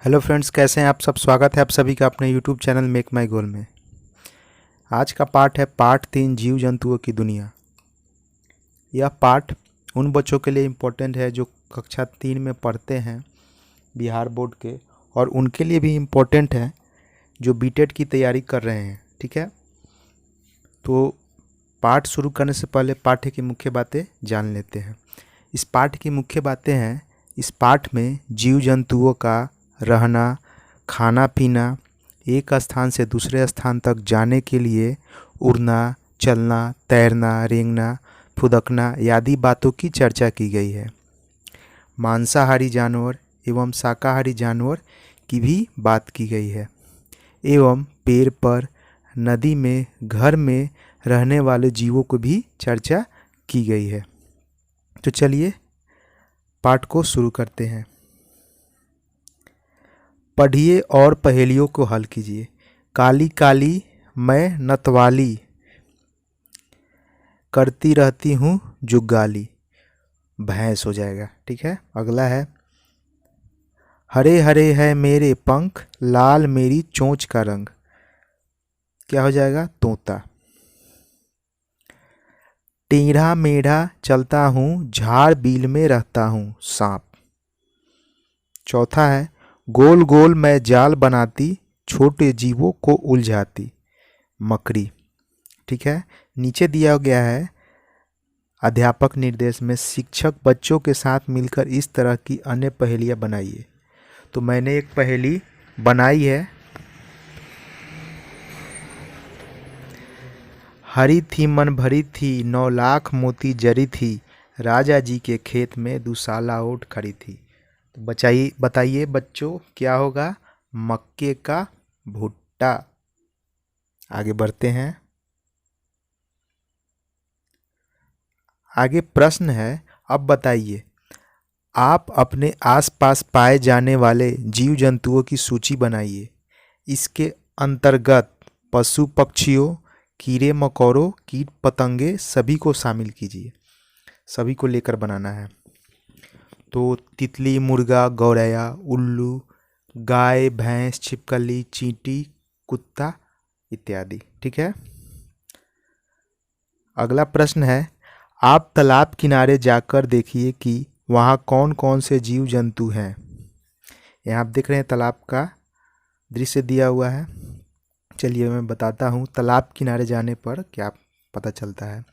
Hello friends, कैसे हैं आप सब। स्वागत है आप सभी का अपने यूट्यूब चैनल मेक माई गोल में। आज का पाठ है पाठ 3 जीव जंतुओं की दुनिया। यह पाठ उन बच्चों के लिए इम्पोर्टेंट है जो कक्षा 3 में पढ़ते हैं बिहार बोर्ड के, और उनके लिए भी इम्पोर्टेंट है जो बीटेड की तैयारी कर रहे हैं। ठीक है, तो पाठ शुरू करने से पहले पाठ्य की मुख्य बातें जान लेते हैं। इस पाठ की मुख्य बातें हैं, इस पाठ में जीव जंतुओं का रहना, खाना पीना, एक स्थान से दूसरे स्थान तक जाने के लिए उड़ना, चलना, तैरना, रेंगना, फुदकना आदि बातों की चर्चा की गई है। मांसाहारी जानवर एवं शाकाहारी जानवर की भी बात की गई है, एवं पेड़ पर, नदी में, घर में रहने वाले जीवों को भी चर्चा की गई है। तो चलिए पाठ को शुरू करते हैं। पढ़िए और पहेलियों को हल कीजिए। काली काली मैं नतवाली, करती रहती हूँ जुगाली। भैंस हो जाएगा। ठीक है, अगला है हरे हरे है मेरे पंख, लाल मेरी चोंच का रंग। क्या हो जाएगा? तोता। टेढ़ा मेढ़ा चलता हूँ, झाड़ बील में रहता हूँ, सांप। चौथा है गोल गोल मैं जाल बनाती, छोटे जीवों को उलझाती, मकड़ी। ठीक है, नीचे दिया गया है अध्यापक निर्देश में शिक्षक बच्चों के साथ मिलकर इस तरह की अन्य पहेलियाँ बनाइए। तो मैंने एक पहेली बनाई है। हरी थी मन भरी थी, 9 लाख मोती जरी थी, राजा जी के खेत में दुशाला ओट खड़ी थी। तो बताइए बच्चों, क्या होगा? मक्के का भुट्टा। आगे बढ़ते हैं। आगे प्रश्न है, अब बताइए आप अपने आसपास पाए जाने वाले जीव जंतुओं की सूची बनाइए। इसके अंतर्गत पशु पक्षियों, कीड़े मकोड़ों, कीट पतंगे सभी को शामिल कीजिए। सभी को लेकर बनाना है। तो तितली, मुर्गा, गौरैया, उल्लू, गाय, भैंस, छिपकली, चींटी, कुत्ता इत्यादि। ठीक है, अगला प्रश्न है, आप तालाब किनारे जाकर देखिए कि वहाँ कौन कौन से जीव जंतु हैं। यहाँ आप देख रहे हैं तालाब का दृश्य दिया हुआ है। चलिए मैं बताता हूँ तालाब किनारे जाने पर क्या पता चलता है।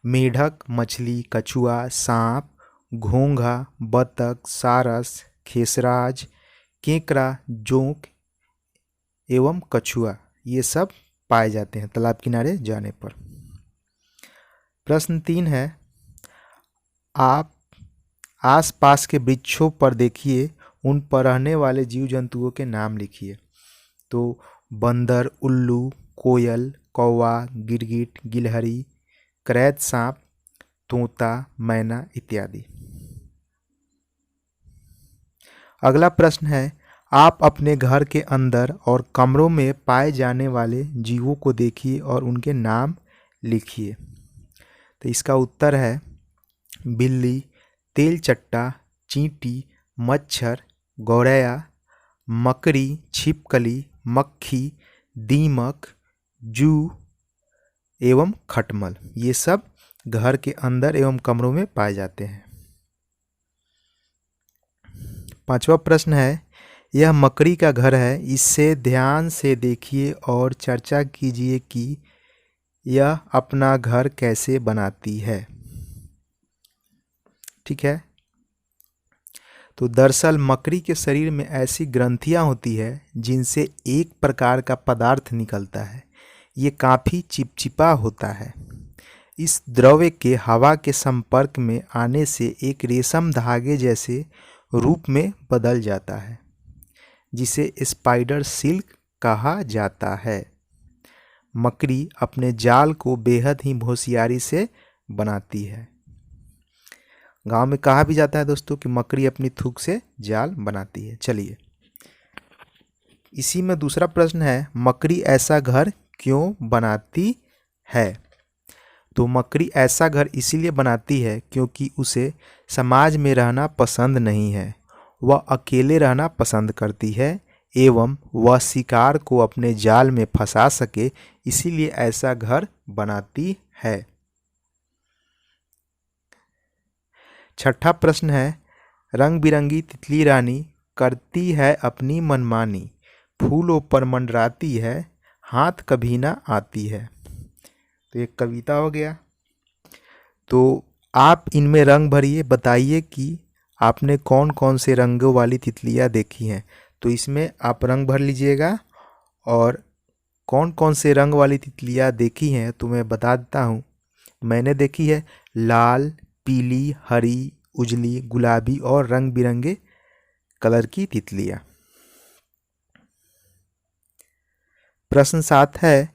मेढक, मछली, कछुआ, सांप, घोंघा, बतख, सारस, खेसराज, केकड़ा, जोंक एवं कछुआ, ये सब पाए जाते हैं तालाब किनारे जाने पर। प्रश्न 3 है, आप आसपास के वृक्षों पर देखिए, उन पर रहने वाले जीव जंतुओं के नाम लिखिए। तो बंदर, उल्लू, कोयल, कौवा, गिरगिट, गिलहरी, करैत सांप, तोता, मैना इत्यादि। अगला प्रश्न है, आप अपने घर के अंदर और कमरों में पाए जाने वाले जीवों को देखिए और उनके नाम लिखिए। तो इसका उत्तर है बिल्ली, तेलचट्टा, चींटी, मच्छर, गौरैया, मकड़ी, छिपकली, मक्खी, दीमक, जू एवं खटमल। ये सब घर के अंदर एवं कमरों में पाए जाते हैं। 5वां प्रश्न है, यह मकड़ी का घर है, इसे ध्यान से देखिए और चर्चा कीजिए कि यह अपना घर कैसे बनाती है। ठीक है, तो दरअसल मकड़ी के शरीर में ऐसी ग्रंथियां होती है जिनसे एक प्रकार का पदार्थ निकलता है। ये काफ़ी चिपचिपा होता है। इस द्रव्य के हवा के संपर्क में आने से एक रेशम धागे जैसे रूप में बदल जाता है, जिसे स्पाइडर सिल्क कहा जाता है। मकड़ी अपने जाल को बेहद ही होशियारी से बनाती है। गांव में कहा भी जाता है दोस्तों कि मकड़ी अपनी थूक से जाल बनाती है। चलिए, इसी में दूसरा प्रश्न है, मकड़ी ऐसा घर क्यों बनाती है? तो मकड़ी ऐसा घर इसीलिए बनाती है क्योंकि उसे समाज में रहना पसंद नहीं है वह अकेले रहना पसंद करती है एवं वह शिकार को अपने जाल में फंसा सके इसीलिए ऐसा घर बनाती है। छठा प्रश्न है, रंग बिरंगी तितली रानी करती है अपनी मनमानी, फूलों पर मंडराती है, हाथ कभी ना आती है। तो एक कविता हो गया। तो आप इनमें रंग भरिए, बताइए कि आपने कौन कौन से रंगों वाली तितलियाँ देखी हैं। तो इसमें आप रंग भर लीजिएगा और कौन कौन से रंग वाली तितलियाँ देखी हैं तो मैं बता देता हूँ। मैंने देखी है लाल, पीली, हरी, उजली, गुलाबी और रंग बिरंगे कलर की तितलियाँ। प्रश्न 7 है,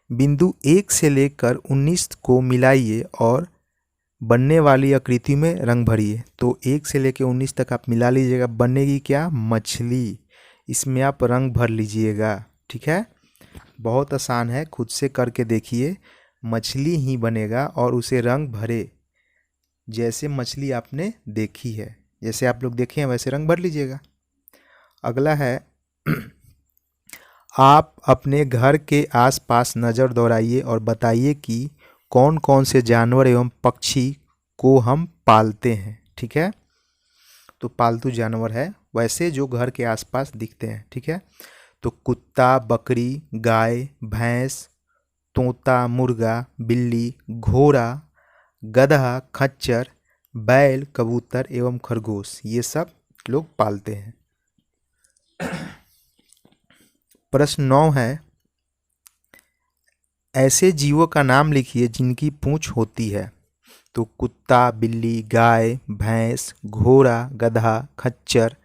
बिंदु 1 से लेकर 19 को मिलाइए और बनने वाली आकृति में रंग भरिए। तो 1 से लेकर 19 तक आप मिला लीजिएगा, बनेगी क्या? मछली। इसमें आप रंग भर लीजिएगा। ठीक है, बहुत आसान है, खुद से करके देखिए, मछली ही बनेगा और उसे रंग भरे जैसे मछली आपने देखी है, जैसे आप लोग देखे हैं वैसे रंग भर लीजिएगा। अगला है, आप अपने घर के आसपास नज़र दौड़ाइए और बताइए कि कौन कौन से जानवर एवं पक्षी को हम पालते हैं। ठीक है, तो पालतू जानवर है वैसे जो घर के आसपास दिखते हैं। ठीक है, तो कुत्ता, बकरी, गाय, भैंस, तोता, मुर्गा, बिल्ली, घोड़ा, गधा, खच्चर, बैल, कबूतर एवं खरगोश, ये सब लोग पालते हैं। प्रश्न 9 है, ऐसे जीवों का नाम लिखिए जिनकी पूंछ होती है। तो कुत्ता, बिल्ली, गाय, भैंस, घोड़ा, गधा, खच्चर,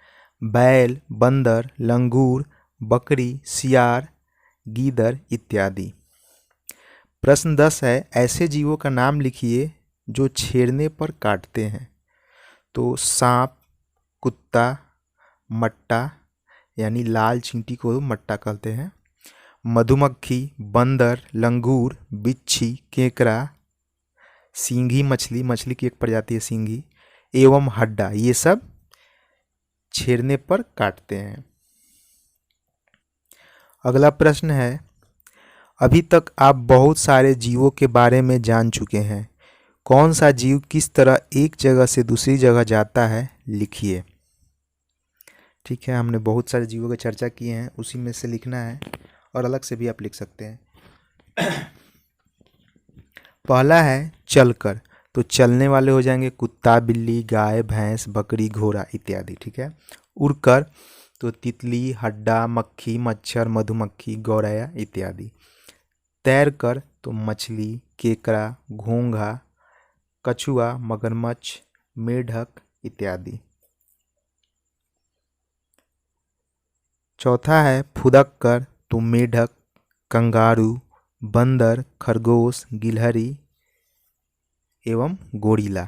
बैल, बंदर, लंगूर, बकरी, सियार, गीदड़ इत्यादि। प्रश्न 10 है, ऐसे जीवों का नाम लिखिए जो छेड़ने पर काटते हैं। तो सांप, कुत्ता, मट्टा यानी लाल चींटी को मट्टा कहते हैं, मधुमक्खी, बंदर, लंगूर, बिच्छी, केकड़ा, सींगी मछली, मछली की एक प्रजाति है सींगी, एवं हड्डा, ये सब छेड़ने पर काटते हैं। अगला प्रश्न है, अभी तक आप बहुत सारे जीवों के बारे में जान चुके हैं, कौन सा जीव किस तरह एक जगह से दूसरी जगह जाता है, लिखिए। ठीक है, हमने बहुत सारे जीवों की चर्चा की हैं, उसी में से लिखना है और अलग से भी आप लिख सकते हैं। पहला है चलकर, तो चलने वाले हो जाएंगे कुत्ता, बिल्ली, गाय, भैंस, बकरी, घोड़ा इत्यादि। ठीक है, उड़कर तो तितली, हड्डा, मक्खी, मच्छर, मधुमक्खी, गौरैया इत्यादि। तैरकर तो मछली, केकड़ा, घोंघा, कछुआ, मगरमच्छ, मेढक इत्यादि। चौथा है फुदक कर, तो मेढक, कंगारू, बंदर, खरगोश, गिलहरी एवं गोरिल्ला।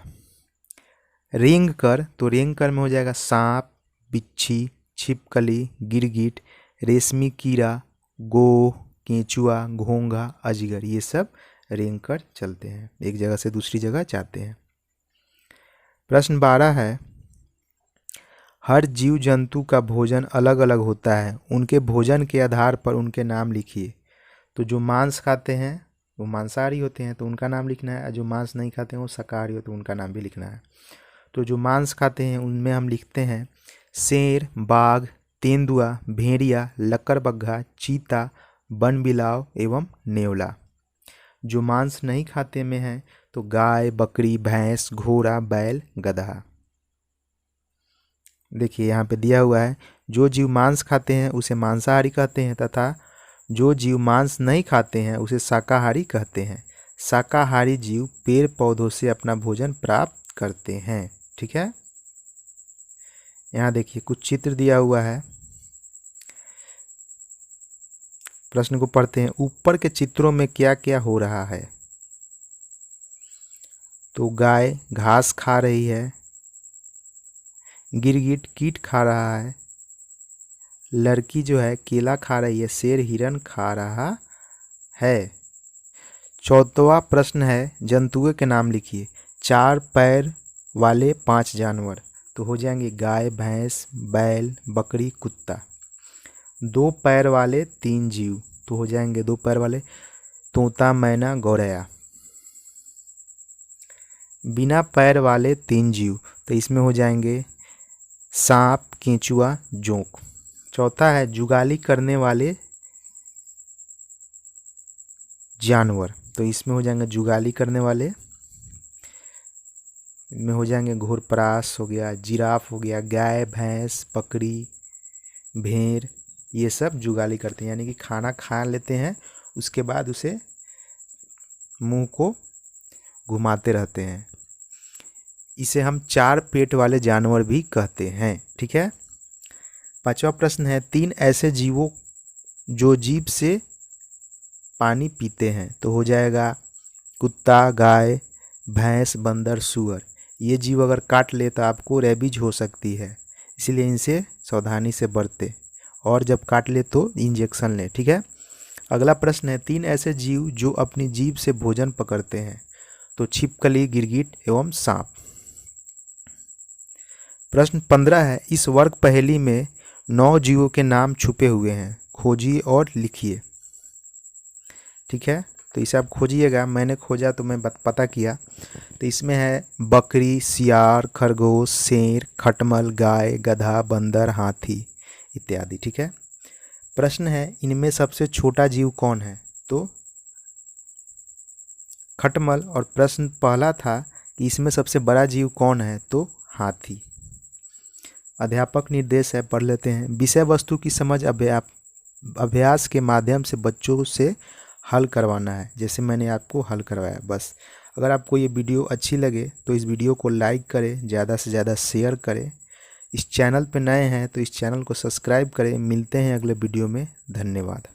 रेंग कर, तो रेंग कर में हो जाएगा सांप, बिच्छी, छिपकली, गिरगिट, रेशमी कीड़ा, गोह, केंचुआ, घोंघा, अजगर, ये सब रेंग कर चलते हैं, एक जगह से दूसरी जगह जाते हैं। प्रश्न 12 है, हर जीव जंतु का भोजन अलग अलग होता है, उनके भोजन के आधार पर उनके नाम लिखिए। तो जो मांस खाते हैं वो मांसाहारी होते हैं तो उनका नाम लिखना है, और जो मांस नहीं खाते हैं वो शाकाहारी होते हैं, उनका नाम भी लिखना है। तो जो मांस खाते हैं उनमें हम लिखते हैं शेर, बाघ, तेंदुआ, भेड़िया, लक्कड़बग्घा, चीता, बनबिलाव एवं नेवला। जो मांस नहीं खाते में है तो गाय, बकरी, भैंस, घोड़ा, बैल, गधा। देखिए यहाँ पे दिया हुआ है, जो जीव मांस खाते हैं उसे मांसाहारी कहते हैं तथा जो जीव मांस नहीं खाते हैं उसे शाकाहारी कहते हैं। शाकाहारी जीव पेड़ पौधों से अपना भोजन प्राप्त करते हैं। ठीक है, यहाँ देखिए कुछ चित्र दिया हुआ है, प्रश्न को पढ़ते हैं। ऊपर के चित्रों में क्या क्या हो रहा है? तो गाय घास खा रही है, गिरगिट कीट खा रहा है, लड़की जो है केला खा रही है, शेर हिरन खा रहा है। चौथवा प्रश्न है, जंतुओं के नाम लिखिए। 4 पैर वाले 5 जानवर। तो हो जाएंगे गाय, भैंस, बैल, बकरी, कुत्ता। 2 पैर वाले 3 जीव तो हो जाएंगे 2 पैर वाले तोता, मैना, गौरैया। बिना पैर वाले 3 जीव तो इसमें हो जाएंगे सांप, केंचुआ, जोंक। चौथा है जुगाली करने वाले जानवर तो इसमें हो जाएंगे जुगाली करने वाले में हो जाएंगे घोरपरास हो गया, जिराफ हो गया, गाय, भैंस, बकरी, भेड़, ये सब जुगाली करते हैं, यानी कि खाना खा लेते हैं उसके बाद उसे मुंह को घुमाते रहते हैं। इसे हम 4 पेट वाले जानवर भी कहते हैं। ठीक है। 5वां प्रश्न है 3 ऐसे जीवों जो जीभ से पानी पीते हैं तो हो जाएगा कुत्ता, गाय, भैंस, बंदर, सूअर। ये जीव अगर काट ले तो आपको रेबीज हो सकती है, इसलिए इनसे सावधानी से बरते और जब काट ले तो इंजेक्शन ले। ठीक है। अगला प्रश्न है 3 ऐसे जीव जो अपनी जीभ से भोजन पकड़ते हैं तो छिपकली, गिरगिट एवं सांप। प्रश्न 15 है इस वर्ग पहेली में 9 जीवों के नाम छुपे हुए हैं, खोजिए और लिखिए। ठीक है। तो इसे आप खोजिएगा, मैंने खोजा तो मैं पता किया। तो इसमें है बकरी, सियार, खरगोश, शेर, खटमल, गाय, गधा, बंदर, हाथी इत्यादि। ठीक है। प्रश्न है इनमें सबसे छोटा जीव कौन है तो खटमल। और प्रश्न पहला था कि इसमें सबसे बड़ा जीव कौन है तो हाथी। अध्यापक निर्देश है, पढ़ लेते हैं। विषय वस्तु की समझ अभ्यास के माध्यम से बच्चों से हल करवाना है, जैसे मैंने आपको हल करवाया बस। अगर आपको ये वीडियो अच्छी लगे तो इस वीडियो को लाइक करें, ज़्यादा से ज़्यादा शेयर करें। इस चैनल पे नए हैं तो इस चैनल को सब्सक्राइब करें। मिलते हैं अगले वीडियो में। धन्यवाद।